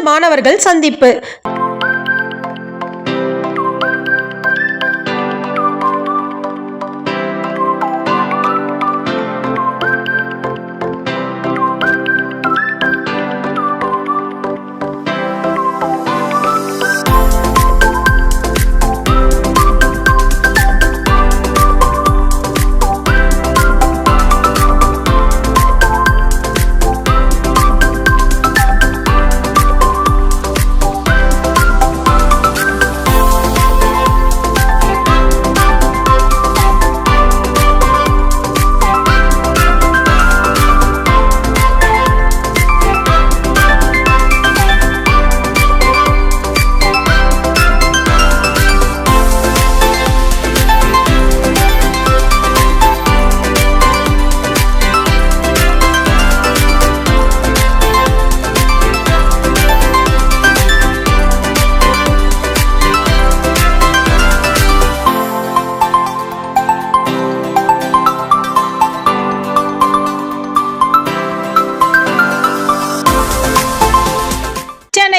மாணவர்கள் சந்திப்பு.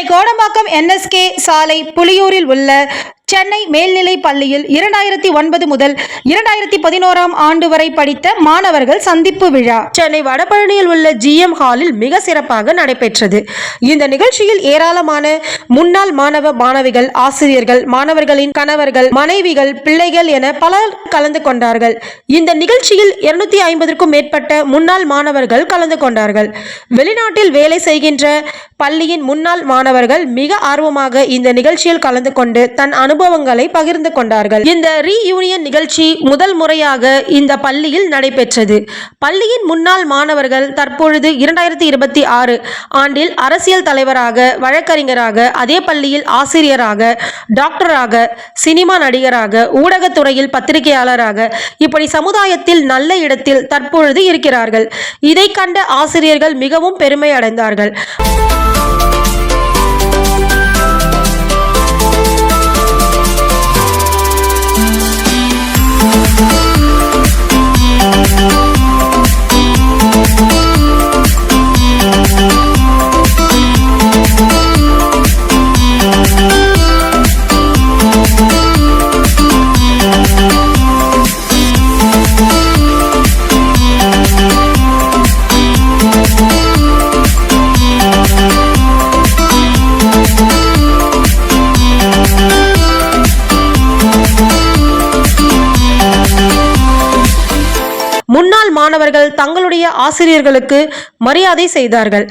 கோடம்பாக்கம் NSK சாலை புலியூரில் உள்ள சென்னை மேல்நிலை பள்ளியில் 2009 முதல் 2011 ஆண்டு வரை படித்த மாணவர்கள் சந்திப்பு விழா சென்னை வடபழனியில் உள்ள GM ஹாலில் மிக சிறப்பாக நடைபெற்றது. இந்த நிகழ்ச்சியில் ஏராளமான முன்னாள் மாணவ மாணவிகள், ஆசிரியர்கள், மாணவர்களின் கணவர்கள், மனைவிகள், பிள்ளைகள் என பலர் கலந்து கொண்டார்கள். இந்த நிகழ்ச்சியில் 250க்கும் மேற்பட்ட முன்னாள் மாணவர்கள் கலந்து கொண்டார்கள். வெளிநாட்டில் வேலை செய்கின்ற பள்ளியின் முன்னாள் மாணவர்கள் மிக ஆர்வமாக இந்த நிகழ்ச்சியில் கலந்து கொண்டு தன் அனுபவங்களை பகிர்ந்து கொண்டார்கள். இந்த ரீயூனியன் நிகழ்ச்சி முதல் முறையாக இந்த பள்ளியில் நடைபெற்றது. பள்ளியின் முன்னாள் மாணவர்கள் தற்பொழுது 2026 ஆண்டில் அரசியல் தலைவராக, வழக்கறிஞராக, அதே பள்ளியில் ஆசிரியராக, டாக்டராக, சினிமா நடிகராக, ஊடகத்துறையில் பத்திரிகையாளராக, இப்படி சமுதாயத்தில் நல்ல இடத்தில் தற்பொழுது இருக்கிறார்கள். இதை கண்ட ஆசிரியர்கள் மிகவும் பெருமை அடைந்தார்கள். முன்னாள் மாணவர்கள் தங்களுடைய ஆசிரியர்களுக்கு மரியாதை செய்தார்கள்.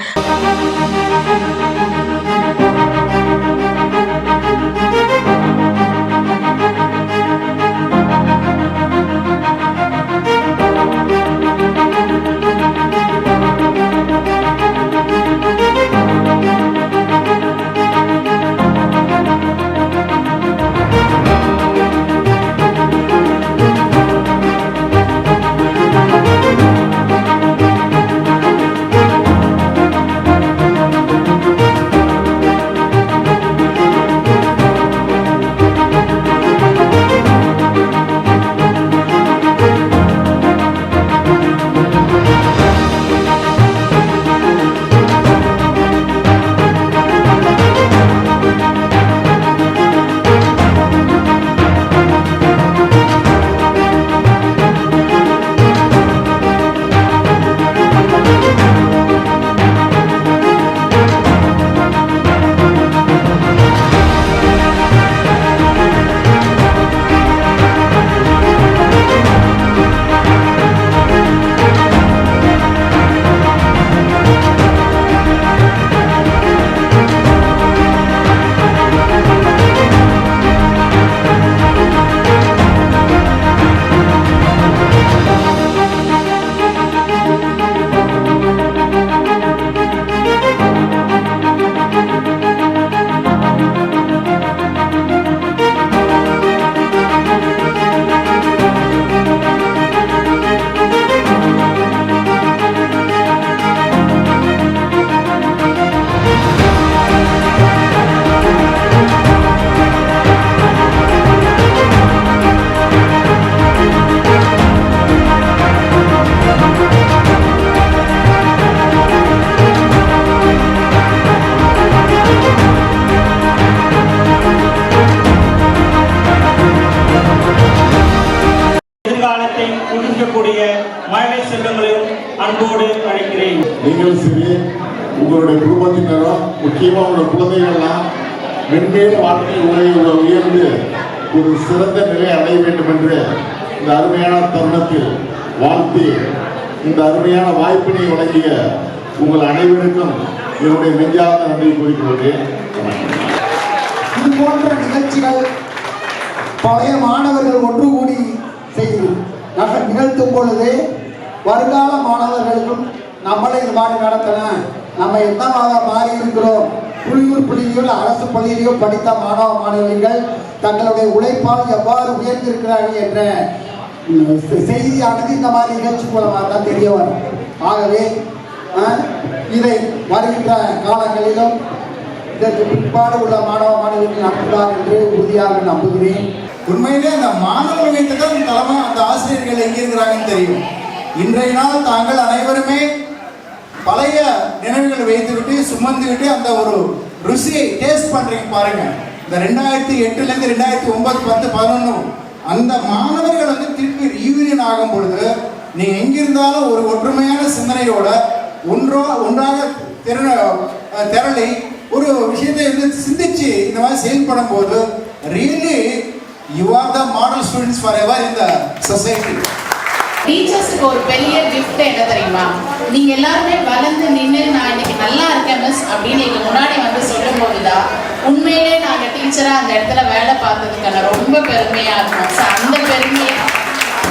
எதிர்காலத்தை புதுப்பிக்கக்கூடிய மழை செல்வங்களையும் அன்போடு அழைக்கிறேன். நீங்கள் சரி, உங்களுடைய குடும்பத்தினரும் முக்கியமாக உங்களுடைய குழந்தைகள்லாம் மென்மேல் வாழ்க்கை உயர்ந்து ஒரு சிறந்த நிலை அடைய வேண்டும் என்று இந்த அருமையான தருணத்தில் வாழ்த்தி இந்த அருமையான வாய்ப்பினை வழங்கிய உங்கள் அனைவருக்கும் என்னுடைய நெஞ்சார்ந்த நன்றியை கூறிக்கொள்கிறேன். இது போன்ற நிகழ்ச்சிகள் பழைய மாணவர்கள் ஒன்று கூடி செய்து நிகழ்த்தும் பொழுது வருங்கால மாணவர்களுக்கும் நம்மளை இது மாதிரி நடத்தணும், நம்ம என்னவாக மாறி இருக்கிறோம், புலியூர் அரசு பள்ளியிலேயோ படித்த மாணவ மாணவிகள் தங்களுடைய உழைப்பால் எவ்வாறு உயர்ந்திருக்கிறார்கள் என்ற செய்தியானது இந்த மாதிரி நிகழ்ச்சி மூலமாக தான் தெரிய வரும். ஆகவே இதை வருகின்ற காலங்களிலும் இதற்கு பிற்பாடு உள்ள மாணவ மாணவிகள் நடத்துவார் என்று உறுதியாக நம்புகிறேன். உண்மையிலே அந்த மாணவர்கள் தான் தலைமை அந்த ஆசிரியர்கள் எங்கே இருக்கிறாங்கன்னு தெரியும். இன்றைய நாள் தாங்கள் அனைவருமே பழைய நினைவுகளை வைத்துவிட்டு சுமந்துவிட்டு அந்த ஒரு ருசியை டேஸ்ட் பண்றீங்க பாருங்க. இந்த 2008 2009 10 11 அந்த மாணவர்கள் வந்து திருப்பி ரீயூனியன் ஆகும் பொழுது நீங்க எங்கிருந்தாலும் ஒரு ஒற்றுமையான சிந்தனையோட ஒன்றாக திரளி ஒரு விஷயத்தை வந்து சிந்திச்சு இந்த மாதிரி செயல்படும் போது really you are the model students forever in the society. டீச்சர்ஸுக்கு ஒரு பெரிய கிஃப்ட் என்ன தெரியுமா? நீங்க எல்லாருமே வளர்ந்து நின்று நான் இன்னைக்கு நல்லா இருக்கேன் மிஸ் அப்படின்னு எங்க முன்னாடி வந்து சொல்லும் போதுதான் உண்மையிலே நாங்க டீச்சரா அந்த இடத்துல வேலை பார்த்ததுக்கான ரொம்ப பெருமையா இருக்கும். அந்த பெருமையை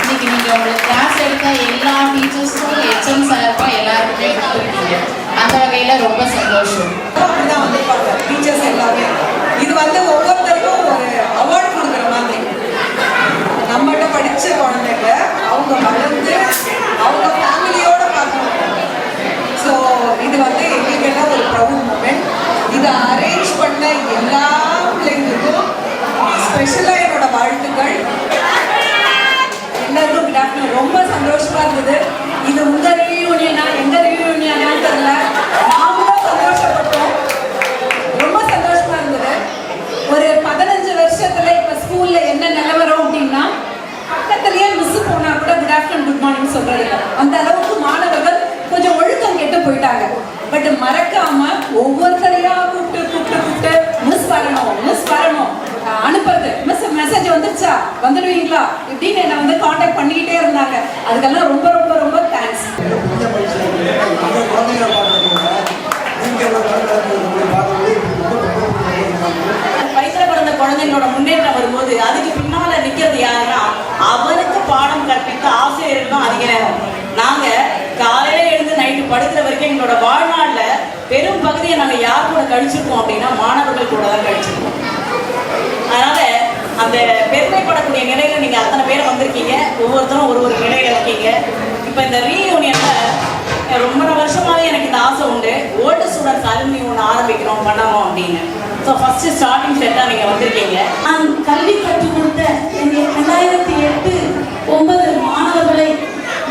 இன்னைக்கு நீங்க உங்களுக்கு கிளாஸ் எடுத்த எல்லா டீச்சர்ஸுக்கும் HM சாருக்கும் எல்லாருக்குமே கொடுத்துருக்கீங்க. அந்த வகையில ரொம்ப சந்தோஷம். அப்படிதான் வந்திருப்பாங்க டீச்சர்ஸ் எல்லாமே. இது வந்து ஒவ்வொருத்தருக்கும் ஒரு அவார்ட் கொடுக்குற மாதிரி. நம்மகிட்ட படிச்ச குழந்தைங்க அவங்க வளர்ந்து அவங்க ஃபேமிலியோட பார்க்கணும். ஸோ இது வந்து எங்களுக்கு எல்லாம் ஒரு ப்ரௌட் மூமெண்ட். இதை அரேஞ்ச் பண்ண எல்லா பிள்ளைங்களுக்கும் ஸ்பெஷலாக என்னோட வாழ்த்துக்கள். எல்லாருக்கும் குட் ஆஃப்டர்நூன். ரொம்ப சந்தோஷமா இருந்தது. இது உங்க ரீயூனியனா எங்க ரீயூனியனான்னு தெரியல, நாமளும் சந்தோஷப்பட்டோம். ரொம்ப சந்தோஷமா இருந்தது. ஒரு 15 வருஷத்துல இப்ப ஸ்கூல்ல என்ன நிலவரம் அப்படின்னா பக்கத்துலயே மிஸ் போனா கூட குட் ஆஃப்டர்நூன் குட் மார்னிங் சொல்றது. அந்த அளவுக்கு மாணவர்கள் கொஞ்சம் ஒழுக்கம் கெட்டு போயிட்டாங்க. பட் மறக்காம ஒவ்வொருத்தரையா கூப்பிட்டு மிஸ் வரணும் அனுப்புறது, மிஸ் மெசேஜ் வந்துருச்சா வந்துடுவீங்களா இப்படின்னு என்ன வந்து கான்டாக்ட் பண்ணிக்கிட்டே இருந்தாங்க. அதுக்கெல்லாம் ரொம்ப ரொம்ப ரொம்ப தேங்க்ஸ். வயசுல பிறந்த குழந்தைங்களோட முன்னேற்றம் வரும்போது அதுக்கு பின்னால நிக்கிறது யாருன்னா அவனுக்கு பாடம் கற்பித்த ஆசிரியர்கள் தான் அதிக நேரம். நாங்க காலையில எழுந்து நைட்டு படுக்கிற வரைக்கும் எங்களோட வாழ்நாள்ல பெரும் பகுதியை நாங்க யார் கூட கழிச்சிருக்கோம் அப்படின்னா மாணவர்கள் கூட தான் கழிச்சிருக்கோம். அதனால அந்த பெருமைப்படக்கூடிய நிலையில நீங்க அத்தனை பேரை வந்திருக்கீங்க. ஒவ்வொருத்தரும் ஒரு நிலையில இருக்கீங்க. இப்ப இந்த ரீயூனியன்ல ரொம்ப வருஷமாவே எனக்கு இந்த ஆசை உண்டு. ஓல்டு ஸ்டூடெண்ட்ஸ் அலுமினி ஒன்று ஆரம்பிக்கிறோம் பண்ணணும் அப்படின்னு. ஸோ ஃபர்ஸ்ட் ஸ்டார்டிங் செட்டாக நீங்கள் வந்திருக்கீங்க. நான் கல்வி கற்றுக் கொடுத்த 2008, 2009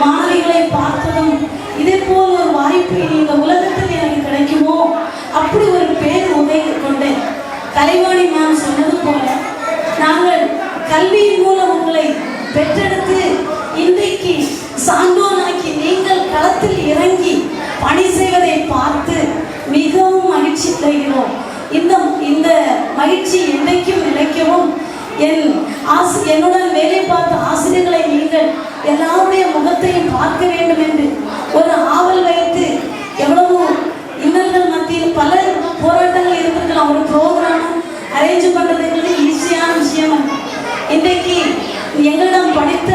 மாணவிகளை பார்த்ததும் இதே போல் ஒரு வாய்ப்பு இந்த உலகத்தில் எனக்கு கிடைக்குமோ அப்படி ஒரு பேர் உதவி கொண்டேன். கலைவாணி மேம் சொன்னது போல நாங்கள் கல்வியின் மூலம் உங்களை பெற்றெடுத்து இன்றைக்கு சான்றோனாக்கி நீங்கள் களத்தில் இறங்கி பணி செய்வதை பார்த்து மிகவும் மகிழ்ச்சி அடைகிறோம். இந்த மகிழ்ச்சி என்றைக்கும் நிலைக்கவும் என்னுடன் வேலை பார்த்த ஆசிரியர்களை நீங்கள் எல்லாருடைய முகத்தையும் பார்க்க வேண்டும் என்று ஒரு ஆவல் வைத்து எவ்வளவு இன்னல்கள் மத்தியில் பல போராட்டங்கள் இருந்திருக்கலாம். ஒரு ப்ரோக்ராம் அரேஞ்ச் பண்ணுறதுங்கிறது ஈஸியான விஷயம். இன்றைக்கு எங்களிடம் படித்த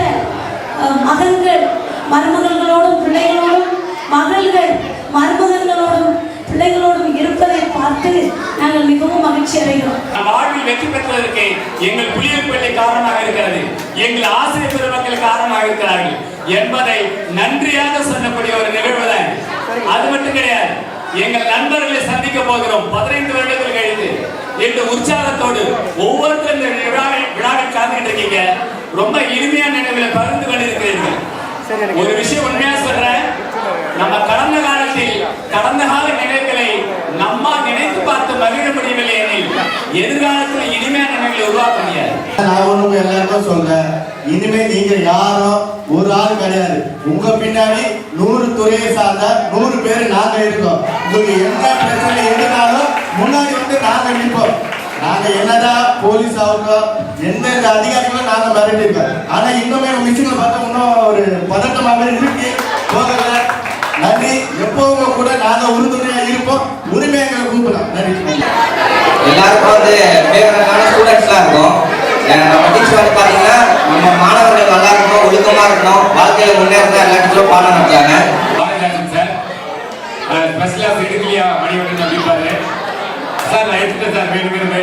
மகன்கள் மருமகன்களோடும் பிள்ளைகளோடும் மகள்கள் மருமகன்களோடும் பிள்ளைகளோடும் இருப்பதை பார்த்து நாங்கள் மிகவும் மகிழ்ச்சி அடைகிறோம். வாழ்வில் வெற்றி பெற்றதற்கு எங்கள் புலியூர் பள்ளி காரணமாக இருக்கிறது, எங்கள் ஆசிரியர் பெருமக்கள் காரணமாக இருக்கிறார்கள் என்பதை நன்றியாக சொல்லக்கூடிய ஒரு நிகழ்வு தான். அது மட்டும் கிடையாது, எங்கள் நண்பர்களை சந்திக்க போகிறோம் 15 வருடங்கள் கழித்து என்று உற்சாகத்தோடு ஒவ்வொருத்தரும் இந்த விழாவில் கலந்துகிட்டு இருக்கீங்க. ரொம்ப இனிமையான நினைவுகளை பகிர்ந்து கொண்டிருக்கிறீர்கள். ஒரு விஷயம் உண்மையா சொல்றேன், நம்ம கடந்த காலத்தில் கடந்த கால நினைவுகளை நம்ம நினைத்து பார்த்து மகிழ முடியவில்லை எனில் எதிர்காலத்தில் இனிமையான நினைவுகளை உருவாக்க முடியாது. நான் ஒன்று எல்லாருக்கும் சொல்றேன், இனிமே நீங்க யாரும் ஒரு ஆள் கிடையாது. உங்க பின்னாடி 100 துறையை சார்ந்த 100 பேர் நாங்க இருக்கோம். உங்களுக்கு என்ன பிரச்சனை எதுனாலும் முன்னாடி வந்து நாங்க நிற்போம். நாங்க என்னதான் போலீஸ் ஆகட்டும் எந்த அதிகாரிகளும் நாங்க மிரட்டிருக்கோம். ஆனா இன்னுமே மிஷின்ல பார்த்தா இன்னும் ஒரு பதட்டமாக இருக்கு, போகல. நன்றி. எப்பவும் கூட நாங்க உறுதுணையா இருப்போம். உரிமை எங்களை கூப்பிடலாம். நன்றி. எல்லாருக்கும் வந்து ஃபேவரட்டான ஸ்டூடெண்ட்ஸ்லாம் இருக்கும். நம்ம டீச்சர் வந்து பார்த்தீங்கன்னா நம்ம மாணவர்கள் நல்லா இருக்கணும், ஒழுக்கமாக இருக்கணும், வாழ்க்கையில் முன்னேறதான் எல்லா டீச்சரும் பாடம் நடத்தாங்க. சார் ஸ்பெஷலாக எடுக்கலையா மணிவண்ணன் அப்படின்பாரு. சார் நான் எடுத்துட்டேன் சார் வேணுங்கிறது,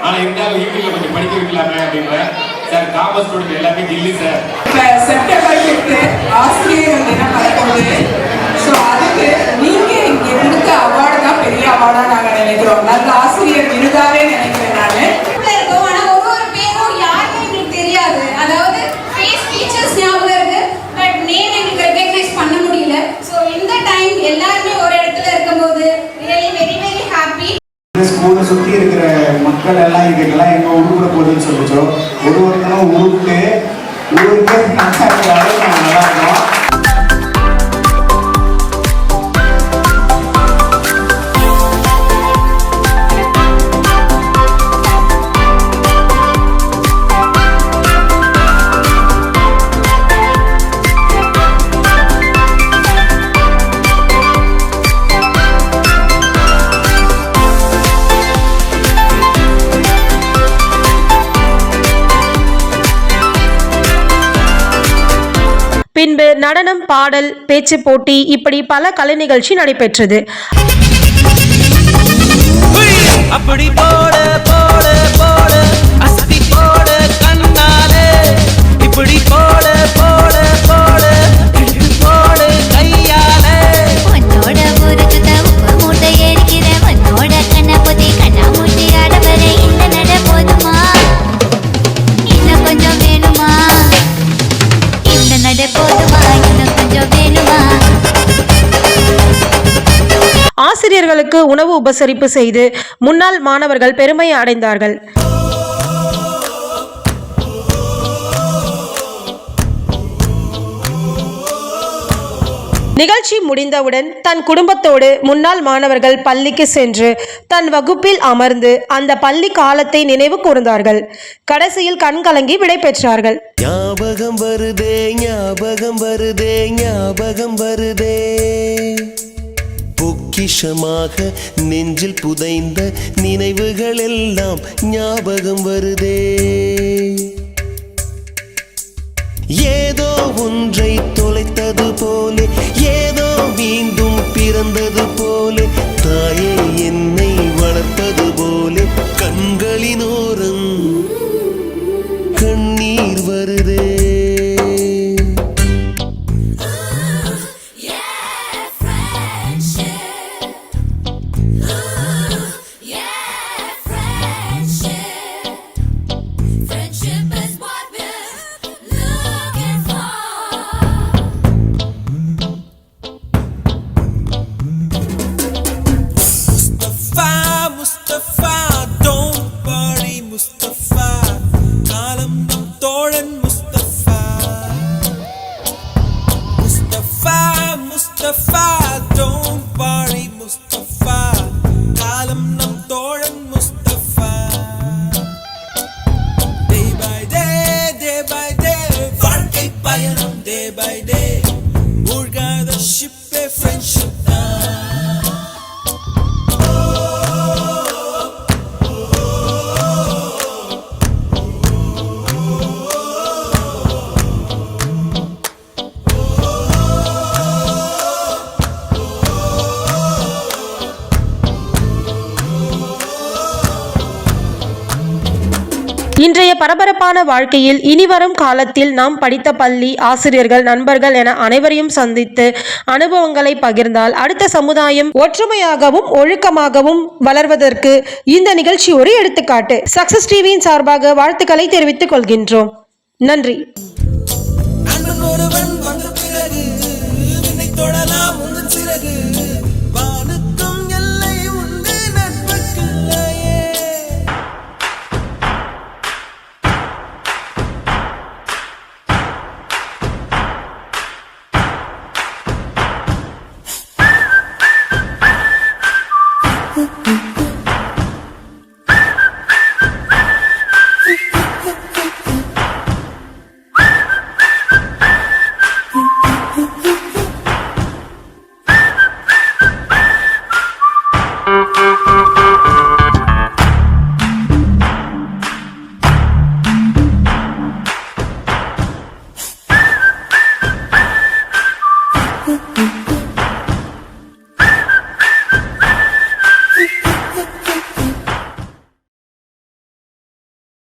ஆனால் இருந்தாலும் ஈவினிங்ல கொஞ்சம் படிக்க வைக்கலாமே அப்படின்பேன். சார் காமர்ஸ் ஸ்டூடெண்ட் எல்லாமே இல்லை சார். செப்டம்பர் 5 ஆசிரியர் தினம் வரப்போகுது. ஸோ அதுக்கு நீங்க இங்க கொடுத்த அவார்டு தான் பெரிய அவார்டா நாங்க நினைக்கிறோம். நல்ல ஆசிரியர் விருதாவே நினைக்கிறேன் நானு. ஆனா ஒரு பேரும் யாருமே எங்களுக்கு தெரியாது. அதாவது ஃபேஸ் ஃபீச்சர்ஸ் ஞாபகம் இருக்கு, பட் நேம் எங்களுக்கு ரெகக்னைஸ் பண்ண முடியல. ஸோ இந்த டைம் எல்லாருமே ஒரு இடத்துல இருக்கும்போது ரியலி வெரி வெரி ஹாப்பி. ஸ்கூலை சுற்றி இருக்கிற மக்கள் எல்லாம் எங்கெல்லாம் எங்க உருப்பிட போகுதுன்னு சொல்லிச்சோம். ஒருத்தரும் ஊருக்கு நல்லா இருக்கும். பின்பு நடனம், பாடல், பேச்சு போட்டி இப்படி பல கலை நிகழ்ச்சி நடைபெற்றது. அப்படி போட போட போட அஸ்தி போட கண்ணாலே, இப்படி போட போட போட போட கையாலே. உன்னோட ஊருக்கு உப்பு மூட்டை எரிக்கிற, உன்னோட கண்ண பொதி கண்ணா மூட்டி ஆடவர. இந்த நட போதுமா, இன்னும் கொஞ்சம் வேணுமா? இந்த நட போதுமா, இன்னும் கொஞ்சம் வேணுமா? ஆசிரியர்களுக்கு உணவு உபசரிப்பு செய்து முன்னாள் மாணவர்கள் பெருமை அடைந்தார்கள். நிகழ்ச்சி முடிந்தவுடன் தன் குடும்பத்தோடு முன்னாள் மாணவர்கள் பள்ளிக்கு சென்று தன் வகுப்பில் அமர்ந்து அந்த பள்ளி காலத்தை நினைவு கூர்ந்தார்கள். கடைசியில் கண்கலங்கி விடை பெற்றார்கள். ஞாபகம் வருதே, ஞாபகம் வருதே, ஞாபகம் வருதே. பொக்கிஷமாக நெஞ்சில் புதைந்த நினைவுகள் எல்லாம் ஞாபகம் வருதே. ஏதோ ஒன்றை தொலைத்தது போலே, ஏதோ மீண்டும் பிறந்தது போலே, தாயே என்னை வளர்ப்பது போலே கண்களினோரம் கண்ணீர் வருதே. Mustafa, don't worry Mustafa, காலம் நம் தோழன் Mustafa. Mustafa, Mustafa, don't worry Mustafa, காலம் நம் தோழன் Mustafa. Day by day, வாழ்க்கை பயணம் day by day, மூழ்காத ஷிப்பே friendship தான். இன்றைய பரபரப்பான வாழ்க்கையில் இனிவரும் காலத்தில் நாம் படித்த பள்ளி, ஆசிரியர்கள், நண்பர்கள் என அனைவரையும் சந்தித்து அனுபவங்களை பகிர்ந்தால் அடுத்த சமுதாயம் ஒற்றுமையாகவும் ஒழுக்கமாகவும் வளர்வதற்கு இந்த நிகழ்ச்சி ஒரு எடுத்துக்காட்டு. சக்சஸ் டிவியின் சார்பாக வாழ்த்துக்களை தெரிவித்துக் கொள்கின்றோம். நன்றி.